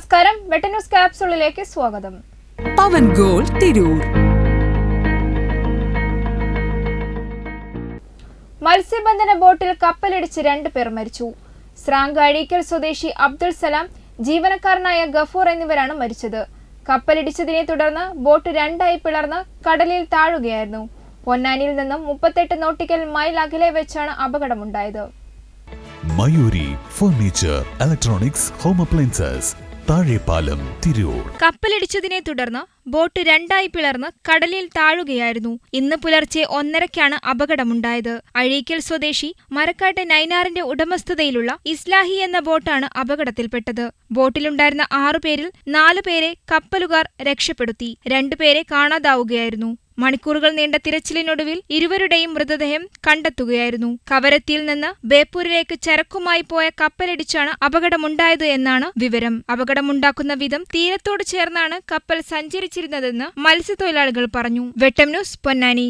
നമസ്കാരം, വെട്ടൻ ന്യൂസ് ക്യാപ്സൂളിലേക്ക് സ്വാഗതം. പവൻ ഗോൾ തിരൂർ. മത്സ്യബന്ധന ബോട്ടിൽ കപ്പലിടിച്ച് 2 പേർ മരിച്ചു. സ്രാങ്ക് അഴീക്കൽ സ്വദേശി അബ്ദുൾ സലാം, ജീവനക്കാരനായ ഗഫൂർ എന്നിവരാണ് മരിച്ചത്. കപ്പലിടിച്ചതിനെ തുടർന്ന് ബോട്ട് 2 പിളർന്ന് കടലിൽ താഴുകയായിരുന്നു. പൊന്നാനിയിൽ നിന്നും 38 നോട്ടിക്കൽ മൈൽ അകലെ വെച്ചാണ് അപകടമുണ്ടായത്. Mayuri furniture, electronics, home appliances, Thazhepalam, Tirur. കപ്പലിടിച്ചതിനെ തുടർന്ന് ബോട്ട് 2 പിളർന്ന് കടലിൽ താഴുകയായിരുന്നു. ഇന്ന് പുലർച്ചെ 1:30-ക്കാണ് അപകടമുണ്ടായത്. അഴീക്കൽ സ്വദേശി മരക്കാട്ടെ നൈനാറിന്റെ ഉടമസ്ഥതയിലുള്ള ഇസ്ലാഹി എന്ന ബോട്ടാണ് അപകടത്തിൽപ്പെട്ടത്. ബോട്ടിലുണ്ടായിരുന്ന 6 പേരിൽ 4 പേരെ കപ്പലുകാർ രക്ഷപ്പെടുത്തി. 2 പേരെ കാണാതാവുകയായിരുന്നു. മണിക്കൂറുകൾ നീണ്ട തിരച്ചിലിനൊടുവിൽ ഇരുവരുടെയും മൃതദേഹം കണ്ടെത്തുകയായിരുന്നു. കവരത്തിയിൽ നിന്ന് ബേപ്പൂരിലേക്ക് ചരക്കുമായി പോയ കപ്പലിടിച്ചാണ് അപകടമുണ്ടായത് എന്നാണ് വിവരം. അപകടമുണ്ടാക്കുന്ന വിധം തീരത്തോട് ചേർന്നാണ് കപ്പൽ സഞ്ചരിച്ചിരുന്നതെന്ന് മത്സ്യത്തൊഴിലാളികൾ പറഞ്ഞു. വെട്ടം ന്യൂസ്, പൊന്നാനി.